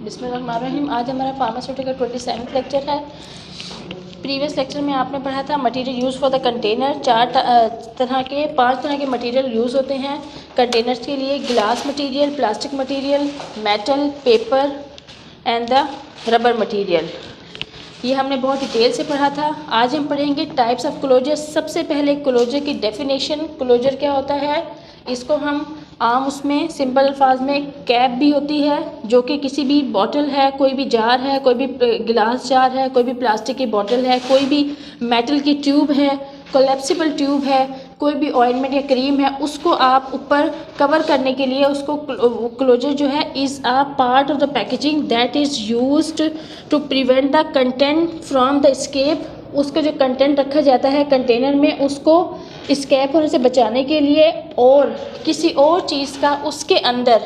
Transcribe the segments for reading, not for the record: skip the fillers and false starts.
बिस्मिल्लाहिर्रहमानिर्रहीम। आज हमारा फार्मास्यूटिकल 27 लेक्चर है। प्रीवियस लेक्चर में आपने पढ़ा था material use for the container. पांच तरह के मटेरियल यूज़ होते हैं कंटेनर्स के लिए: glass material, plastic material, metal, paper and the rubber material. ये हमने बहुत डिटेल से पढ़ा था। आज हम पढ़ेंगे टाइप्स ऑफ क्लोजर। सबसे पहले क्लोजर की डेफिनेशन। क्लोजर क्या होता है, इसको हम आम उसमें सिंपल अल्फाज में कैप भी होती है जो कि किसी भी बॉटल है, कोई भी जार है, कोई भी गिलास जार है, कोई भी प्लास्टिक की बॉटल है, कोई भी मेटल की ट्यूब है, कोलेप्सिबल ट्यूब है, कोई भी ऑइंटमेंट या क्रीम है, उसको आप ऊपर कवर करने के लिए उसको क्लोजर जो है is a part of the packaging that is used to prevent the content from the escape. उसका जो कंटेंट रखा जाता है कंटेनर में, उसको एस्केप होने से बचाने के लिए और किसी और चीज़ का उसके अंदर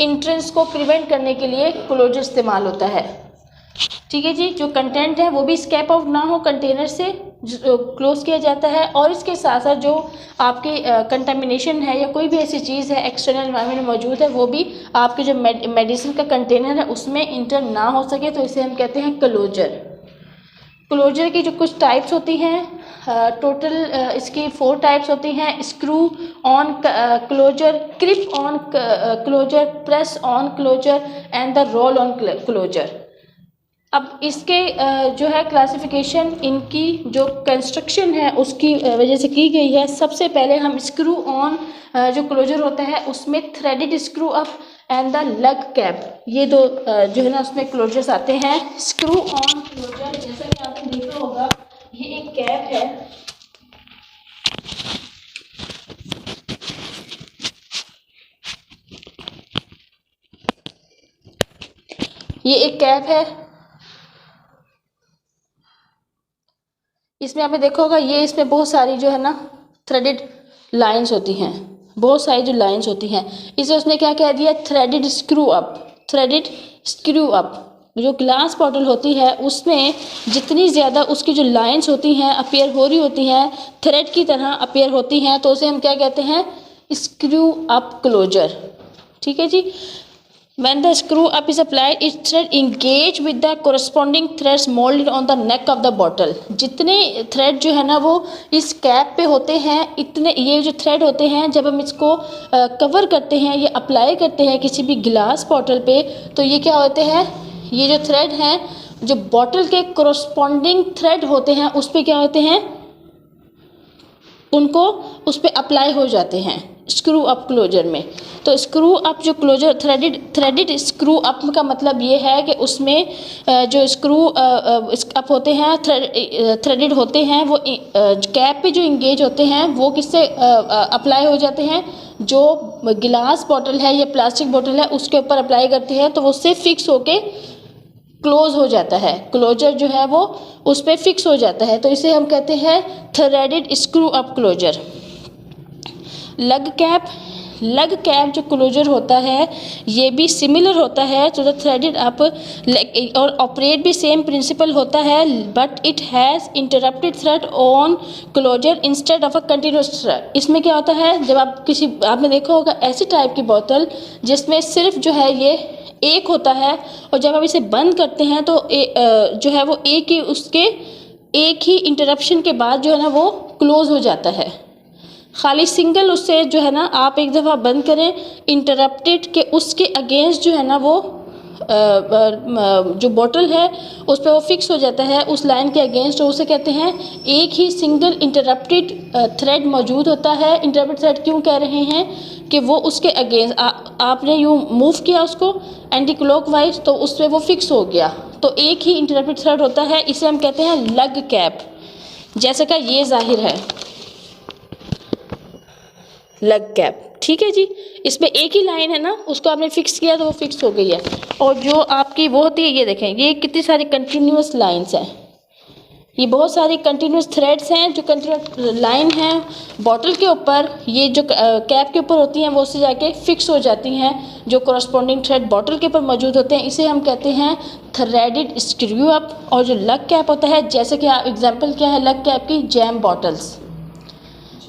इंट्रेंस को प्रिवेंट करने के लिए क्लोजर इस्तेमाल होता है। ठीक है जी, जो कंटेंट है वो भी एस्केप आउट ना हो कंटेनर से क्लोज किया जाता है, और इसके साथ साथ जो आपके कंटामिनेशन है या कोई भी ऐसी चीज़ है एक्सटर्नल एनवायरनमेंट में मौजूद है वो भी आपके जो मेडिसिन का कंटेनर है उसमें इंटर ना हो सके, तो इसे हम कहते हैं क्लोजर। क्लोजर की जो कुछ टाइप्स होती हैं, टोटल इसकी 4 टाइप्स होती हैं: screw on closure, clip on closure, press on closure and the roll on closure. अब इसके जो है क्लासिफिकेशन, इनकी जो कंस्ट्रक्शन है उसकी वजह से की गई है। सबसे पहले हम स्क्रू ऑन जो क्लोजर होता है उसमें threaded screw up and the लग कैप, ये दो जो है ना उसमें क्लोजर्स आते हैं। स्क्रू ऑन क्लोजर, जैसा कि आपने देखा होगा, ये एक कैप है। ये एक कैप है, इसमें आपने देखा होगा ये इसमें बहुत सारी जो है ना थ्रेडेड लाइंस होती हैं, बहुत सारी जो लाइंस होती हैं। इसे उसने क्या कह दिया, threaded screw up. Threaded screw up, जो ग्लास बॉटल होती है उसमें जितनी ज़्यादा उसकी जो लाइंस होती हैं अपीयर हो रही होती हैं, थ्रेड की तरह अपीयर होती हैं, तो उसे हम क्या कहते हैं, स्क्रू अप क्लोजर। ठीक है जी। When the screw up is applied, its thread engage with the corresponding threads molded on the neck of the bottle. जितने थ्रेड जो है ना वो इस कैप पे होते हैं, इतने ये जो थ्रेड होते हैं जब हम इसको कवर करते हैं या अप्लाई करते हैं किसी भी गिलास बॉटल पे, तो ये क्या होते हैं, ये जो थ्रेड हैं जो बॉटल के corresponding थ्रेड होते हैं उस पर क्या होते हैं, उनको उस पर अप्लाई हो जाते हैं स्क्रू अप क्लोजर में। तो स्क्रू अप जो क्लोजर थ्रेडेड स्क्रू अप का मतलब ये है कि उसमें जो स्क्रू अप होते हैं थ्रेडेड होते हैं, वो कैप पे जो इंगेज होते हैं वो किससे अप्लाई हो जाते हैं, जो गिलास बॉटल है या प्लास्टिक बॉटल है उसके ऊपर अप्लाई करती है, तो वो उससे फिक्स होके क्लोज हो जाता है। क्लोजर जो है वो उस पर फिक्स हो जाता है, तो इसे हम कहते हैं threaded screw up closure. Lug cap जो क्लोजर होता है ये भी सिमिलर होता है टू द थ्रेडेड अप, और ऑपरेट भी सेम प्रिंसिपल होता है, but it has interrupted thread on closure instead of a continuous thread. इसमें क्या होता है, जब आपने देखा होगा ऐसी टाइप की बोतल जिसमें सिर्फ जो है ये एक होता है, और जब आप इसे बंद करते हैं तो जो है वो एक ही इंटरप्शन के बाद जो है ना वो क्लोज हो जाता है। खाली सिंगल उससे जो है ना आप एक दफ़ा बंद करें इंटरप्टेड के उसके अगेंस्ट जो है ना वो जो बॉटल है उस पर वो फिक्स हो जाता है उस लाइन के अगेंस्ट, और उसे कहते हैं एक ही सिंगल इंटरप्टेड थ्रेड मौजूद होता है। इंटरप्टेड थ्रेड क्यों कह रहे हैं कि वो उसके अगेंस्ट आपने यूँ मूव किया उसको एंटी क्लॉकवाइज, तो उस पर वो फिक्स हो गया, तो एक ही इंटरप्टेड थ्रेड होता है। इसे हम कहते हैं लग कैप, जैसे का ये जाहिर है लग कैप। ठीक है जी, इसमें एक ही लाइन है ना, उसको आपने फिक्स किया तो वो फिक्स हो गई है। और जो आपकी वो होती है, ये देखें ये कितनी सारी कंटिन्यूस लाइंस हैं, ये बहुत सारी कंटिन्यूस थ्रेड्स हैं जो कंटिन्यूस लाइन हैं बॉटल के ऊपर, ये जो कैप के ऊपर होती हैं वो उससे जाके फिक्स हो जाती हैं, जो कॉरस्पॉन्डिंग थ्रेड बॉटल के ऊपर मौजूद होते हैं, इसे हम कहते हैं थ्रेडेड स्क्रू अप। और जो लग कैप होता है, जैसे कि एग्जांपल क्या है लग कैप की, जैम बॉटल्स।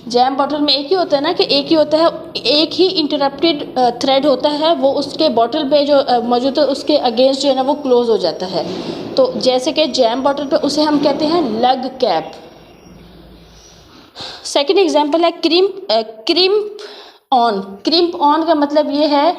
जैम बॉटल में एक ही होता है ना कि एक ही होता है, एक ही इंटरप्टेड थ्रेड होता है, वो उसके बॉटल पे जो मौजूद है उसके अगेंस्ट जो है ना वो क्लोज हो जाता है। तो जैसे कि जैम बॉटल पे उसे हम कहते हैं लग कैप। सेकंड एग्जांपल है क्रिम्प ऑन। क्रिम्प ऑन का मतलब ये है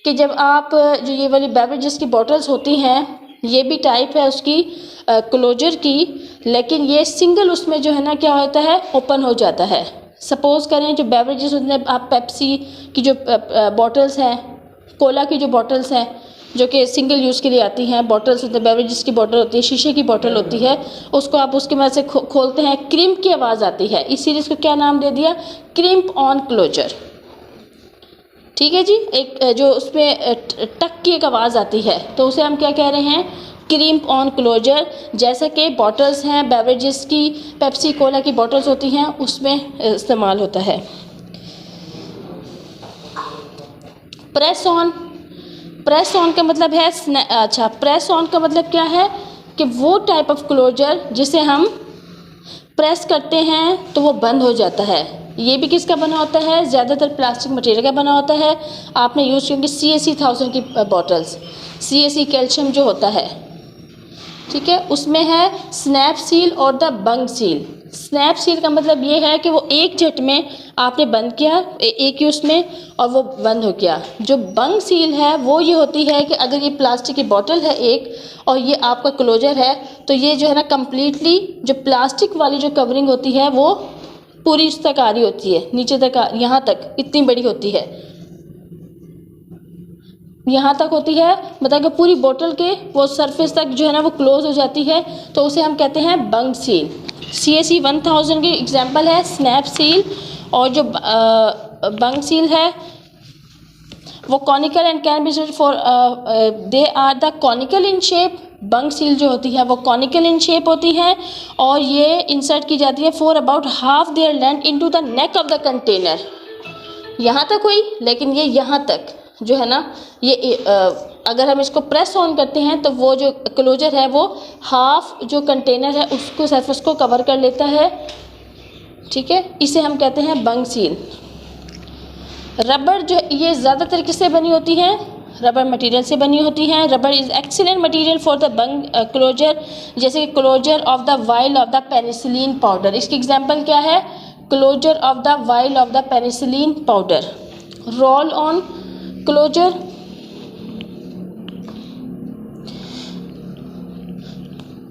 कि जब आप जो ये वाली बेवरेजेस की बॉटल्स होती हैं, ये भी टाइप है उसकी क्लोजर की, लेकिन ये सिंगल उसमें जो है ना क्या होता है, ओपन हो जाता है। सपोज़ करें जो बेवरेजेस होते हैं, आप पेप्सी की जो बॉटल्स हैं, कोला की जो बॉटल्स हैं जो कि सिंगल यूज़ के लिए आती हैं, बॉटल्स होते हैं, बेवरेजेस की बॉटल होती है, शीशे की बॉटल होती है, उसको आप उसकी मदद से खोलते हैं, क्रिम्प की आवाज़ आती है, इसीलिए इसको क्या नाम दे दिया, क्रिम्प ऑन क्लोजर। ठीक है जी। एक जो उसमें टक की एक आवाज़ आती है तो उसे हम क्या कह रहे हैं, क्रिम्प ऑन क्लोजर। जैसे कि बॉटल्स हैं बेवरेजेस की, पेप्सी कोला की बॉटल्स होती हैं, उसमें इस्तेमाल होता है। Press on. प्रेस ऑन का मतलब है प्रेस ऑन का मतलब क्या है कि वो टाइप ऑफ क्लोजर जिसे हम प्रेस करते हैं तो वो बंद हो जाता है। ये भी किसका बना होता है, ज़्यादातर प्लास्टिक मटेरियल का बना होता है। आपने यूज़ की होंगी CAC 1000 की बॉटल्स, CAC कैल्शियम जो होता है, ठीक है, उसमें है स्नैप सील और the Bang seal. Snap seal का मतलब ये है कि वो एक झट में आपने बंद किया एक ही उसमें और वो बंद हो गया। जो बंग सील है वो ये होती है कि अगर ये प्लास्टिक की बोतल है एक और ये आपका क्लोजर है तो ये जो है ना कम्प्लीटली जो प्लास्टिक वाली जो कवरिंग होती है वो पूरी इस तक आ रही होती है, नीचे तक, यहाँ तक इतनी बड़ी होती है, यहाँ तक होती है, मतलब कि पूरी बोतल के वो सरफेस तक जो है ना वो क्लोज हो जाती है, तो उसे हम कहते हैं बंग सील। CAC 1000 की एग्जांपल है स्नैप सील, और जो बंग सील है वो conical and can be for they are the conical in shape. Bung seal जो होती है वो कॉनिकल इन शेप होती है और ये इंसर्ट की जाती है for about half there length into the neck of the container. यहाँ तक हुई, लेकिन ये यहाँ तक जो है ना ये अगर हम इसको प्रेस ऑन करते हैं तो वो जो क्लोजर है वो हाफ जो कंटेनर है उसको सरफेस को कवर कर लेता है, ठीक है, इसे हम कहते हैं बंग सील। रबर जो ये ज़्यादातर किससे बनी होती है, रबर मटेरियल से बनी होती हैं। Rubber is excellent material for the bung closure, जैसे कि closure of the vial of the penicillin powder. इसकी एग्जांपल क्या है, closure of the vial of the penicillin powder. Roll on closure,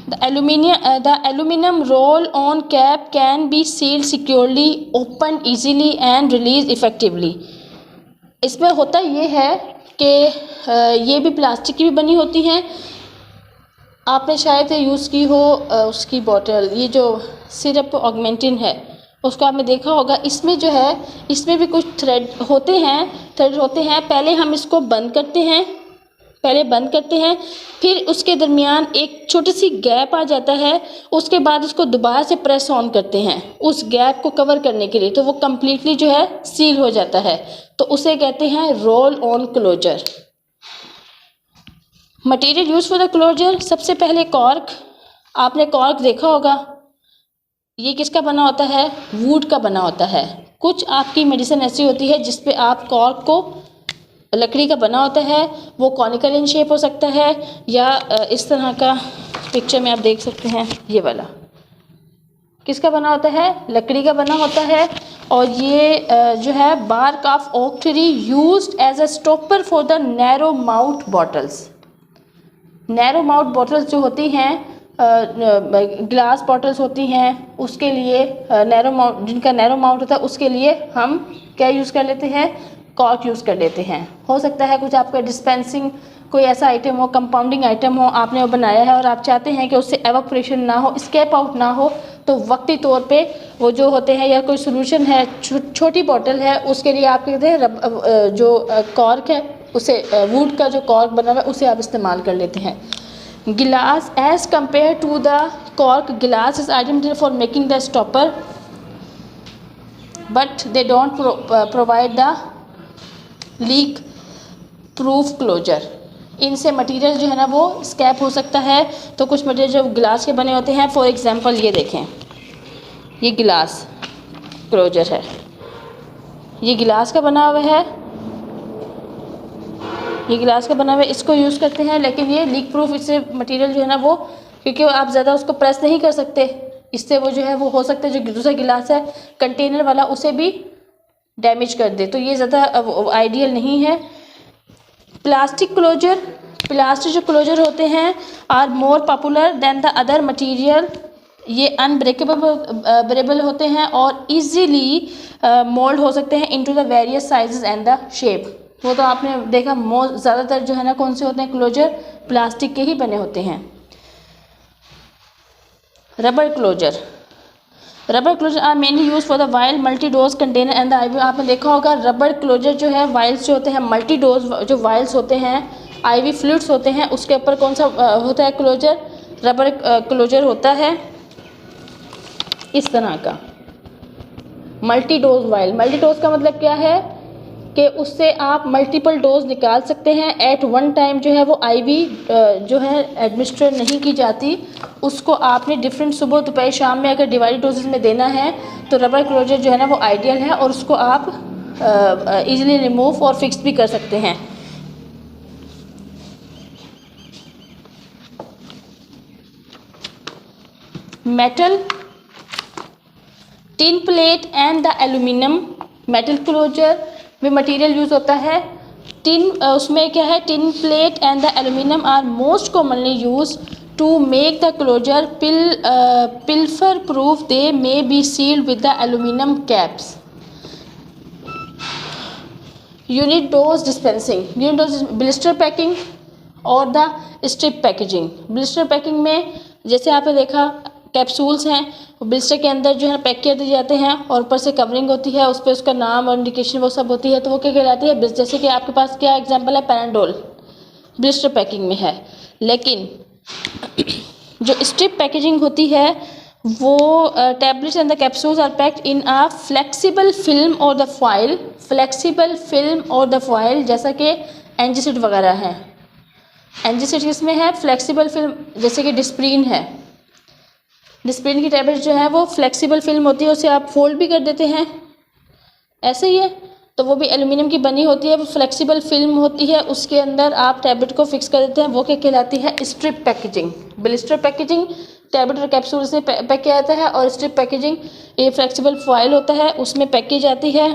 the aluminum roll on cap can be sealed securely, opened easily and released effectively। इसमें होता ये है कि ये भी प्लास्टिक की भी बनी होती हैं। आपने शायद यूज़ की हो उसकी बॉटल, ये जो सिरप ऑगमेंटिन है उसको आपने देखा होगा। इसमें जो है इसमें भी कुछ थ्रेड होते हैं। पहले हम इसको बंद करते हैं, फिर उसके दरमियान एक छोटी सी गैप आ जाता है, उसके बाद उसको दोबारा से प्रेस ऑन करते हैं उस गैप को कवर करने के लिए, तो वो कम्प्लीटली जो है सील हो जाता है, तो उसे कहते हैं roll on closure. Material use for the closure, सबसे पहले कॉर्क। आपने कॉर्क देखा होगा, ये किसका बना होता है, वुड का बना होता है। कुछ आपकी मेडिसिन ऐसी होती है जिस पे आप कॉर्क को लकड़ी का बना होता है, वो कॉनिकल इन शेप हो सकता है या इस तरह का, पिक्चर में आप देख सकते हैं ये वाला किसका बना होता है, लकड़ी का बना होता है। और ये जो है bark of oak tree used as a stopper for the narrow mouth bottles. Narrow mouth bottles जो होती हैं, ग्लास बॉटल्स होती हैं, उसके लिए नैरो माउथ, जिनका नैरो माउथ होता है उसके लिए हम क्या यूज़ कर लेते हैं, कॉर्क यूज़ कर लेते हैं। हो सकता है कुछ आपका डिस्पेंसिंग कोई ऐसा आइटम हो, कंपाउंडिंग आइटम हो, आपने वो बनाया है और आप चाहते हैं कि उससे एवापोरेशन ना हो, स्केप आउट ना हो, तो वक्ती तौर पे वो जो होते हैं, या कोई सोल्यूशन है, छोटी बॉटल है, उसके लिए आप कहते हैं जो कॉर्क है उसे, वुड का जो कॉर्क बना हुआ है उसे आप इस्तेमाल कर लेते हैं। Glass as compare to the cork, glass is identified for making the stopper but they don't provide the leak proof closure. इनसे मटेरियल जो है ना वो स्कैप हो सकता है। तो कुछ मटेरियल जो ग्लास के बने होते हैं, फॉर एग्जांपल ये देखें, ये गिलास क्लोजर है। ये गिलास का बना हुआ है, ये गिलास का बना हुआ है, इसको यूज़ करते हैं, लेकिन ये लीक प्रूफ, इससे मटेरियल जो है ना वो, क्योंकि आप ज़्यादा उसको प्रेस नहीं कर सकते, इससे वो जो है वो हो सकता है जो दूसरा गिलास है कंटेनर वाला उसे भी डैमेज कर दे, तो ये ज़्यादा आइडियल नहीं है। प्लास्टिक क्लोजर, प्लास्टिक जो क्लोजर होते हैं are more popular than the other material. ये अनब्रेकेबल होते हैं और इजीली मोल्ड हो सकते हैं into the various sizes and the shape. वो तो आपने देखा ज़्यादातर जो है ना कौन से होते हैं क्लोजर, प्लास्टिक के ही बने होते हैं। Rubber closure, rubber closure are mainly use for the vial multi dose container and the IV. आपने देखा होगा रबर क्लोजर जो है वाइल्स जो होते हैं, मल्टी डोज जो वाइल्स होते हैं, आईवी फ्लूइड्स होते हैं, उसके ऊपर कौन सा होता है क्लोजर, रबर क्लोजर होता है इस तरह का। Multi dose while, multi dose का मतलब क्या है कि उससे आप मल्टीपल डोज निकाल सकते हैं एट वन टाइम। जो है वो आईवी जो है एडमिनिस्ट्रेट नहीं की जाती, उसको आपने डिफरेंट सुबह दोपहर शाम में अगर डिवाइड डोजेस में देना है तो रबर क्लोजर जो है ना वो आइडियल है, और उसको आप इजीली रिमूव और फिक्स भी कर सकते हैं। Metal, tin plate and the aluminium. Metal closure में मटेरियल यूज़ होता है टिन, उसमें क्या है, tin plate and the aluminium are most commonly used to make the closure pilfer proof. They may be sealed with the aluminium caps. Unit dose dispensing, unit dose blister packing और the strip packaging. Blister packing में जैसे आपने देखा capsules हैं, blister के अंदर जो है पैक कर दिए जाते हैं और ऊपर से कवरिंग होती है, उस पर उसका नाम और इंडिकेशन वो सब होती है, तो वो क्या कहलाती है, जैसे कि आपके पास क्या एग्जांपल है, पैराडोल ब्लिस्टर पैकिंग में है। लेकिन जो स्ट्रिप पैकेजिंग होती है वो tablets and the capsules are packed in a flexible film और द फॉइल। फ्लेक्सिबल फिल्म और द फॉइल जैसा कि एंजीसिड वगैरह है। एंजीसिड किसमें है, फ्लेक्सिबल फिल्म, जैसे कि डिस्प्रीन है, डिस्प्रीन की टैबलेट जो है वो फ्लेक्सिबल फिल्म होती है, उसे आप फोल्ड भी कर देते हैं, ऐसे ही है, तो वो भी एल्यूमिनियम की बनी होती है, वो फ्लेक्सिबल फिल्म होती है, उसके अंदर आप टैबलेट को फिक्स कर देते हैं, वो क्या कहलाती है, strip packaging. Blister packaging tablet और कैप्सूल से पैक किया जाता है, और स्ट्रिप पैकेजिंग ये फ्लेक्सिबल फॉइल होता है, उसमें पैक की जाती है,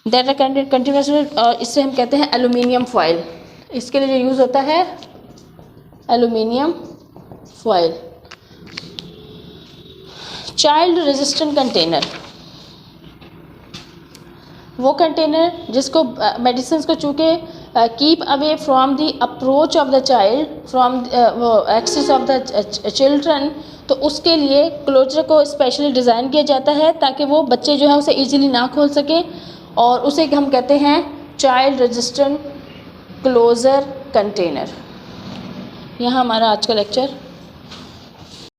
दैट आर कंटिन्यूस, और इससे हम कहते हैं एल्यूमिनियम फॉइल। इसके लिए जो यूज़ होता है aluminium foil. Child resistant container, वो कंटेनर जिसको मेडिसिन को चूँकि keep away from the approach of the child from access of the children, तो उसके लिए क्लोजर को स्पेशली डिज़ाइन किया जाता है ताकि वो बच्चे जो है उसे इजीली ना खोल सकें, और उसे हम कहते हैं चाइल्ड रेजिस्टेंट क्लोजर कंटेनर। यहाँ हमारा आज का लेक्चर